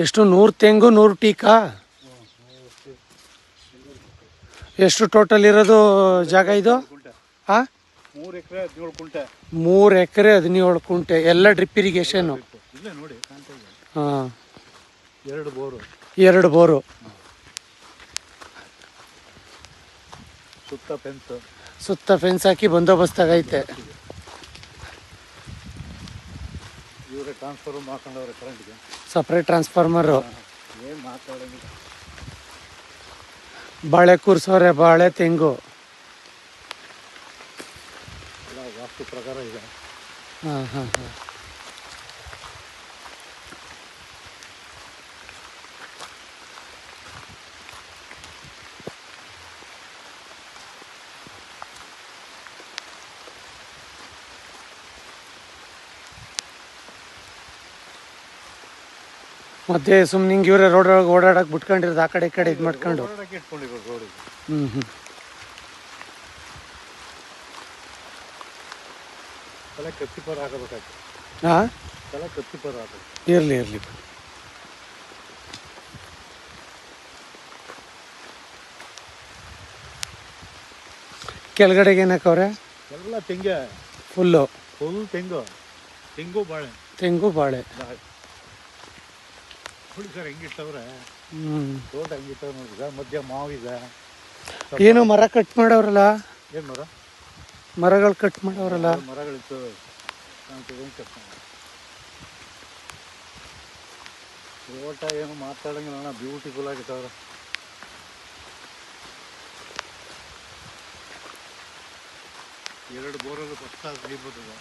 ಎಷ್ಟು 100 ತೆಂಗು 100 ಟೀಕಾ? ಎಷ್ಟು ಟೋಟಲ್ ಇರೋದು ಜಾಗ ಇದು? ಹಾಂ, 3 ಎಕರೆ 17 ಕುಂಟೆ. 3 ಎಕರೆ 17 ಕುಂಟೆ. ಎಲ್ಲ ಡ್ರಿಪ್ ಇರಿಗೇಷನ್ನು? ಇಲ್ಲೇ ನೋಡಿ ಕಾಣ್ತಾ ಇದೆ. ಹಾಂ, 2 ಬೋರು. 2 ಬೋರು. ಸುತ್ತ ಫೆನ್ಸ್ ಹಾಕಿ ಬಂದೋಬಸ್ತ್ ಆಗೈತೆ. ಇವರೇ ಟ್ರಾನ್ಸ್ಫರ್ ಮಾಡ್ಕೊಂಡವ್ರೆ ಕರೆಂಟ್ಗೆ. Separate transformer. ಏನು ಮಾತಾಡೋಂಗಿಲ್ಲ. ಬಾಳೆ ಕೂರ್ಸೋರೆ, ಬಾಳೆ ತೆಂಗು ಎಲ್ಲ ವಾಸ್ತು ಪ್ರಕಾರ ಇದೆ. ಹಾಂ ಹಾಂ ಹಾಂ. ಮತ್ತೆ ಸುಮ್ಮನೆ ಹಿಂಗೆ ಇವರೇ ರೋಡ್ ಒಳಗೆ ಓಡಾಡಕ್ಕೆ ಬಿಟ್ಕೊಂಡಿರೋದು, ಆ ಕಡೆ ಈ ಕಡೆ ಇದು ಮಾಡ್ಕೊಂಡು. ಇಟ್ಕೊಂಡಿರೋದು ರೋಡಿಗೆ. ಹ್ಞೂ. ತಲೆ ಕತ್ತಿಪರ ಹಾಕಬೇಕಾಯ್ತು. ಹಾಂ, ತಲೆ ಕತ್ತಿಪರ ಹಾಕಬೇಕು. ಇರಲಿ. ಕೆಳಗಡೆಗೆ ಏನಕ್ಕವ್ರೆ? ಎಲ್ಲ ತೆಂಗೆ. ಫುಲ್ ತೆಂಗು ಬಾಳೆ. ನೋಡಿ ಸರ್ ಹೆಂಗಿಟ್ಟವ್ರೆ. ಹ್ಞೂ. ತೋಟ ಹೆಂಗಿಟ್ಟವ್ರೆ ನೋಡಿದ. ಮಧ್ಯ ಮಾವಿದೆ. ಏನು ಮರ ಕಟ್ ಮಾಡವ್ರಲ್ಲ? ಏನು ಮರ? ಮರಗಳು ಕಟ್ ಮಾಡವ್ರಲ್ಲ? ಮರಗಳಿತ್ತು. ತೋಟ ಏನು ಮಾತಾಡಂಗಿಲ್ಲ, ಬ್ಯೂಟಿಫುಲ್ ಆಗಿತ್ತವ್ರೆ. 2 ಬೋರಲ್ಲಿ ಫಸ್ಟ್ ಕ್ಲಾಸ್ ನೀರು ಬರ್ತದೆ.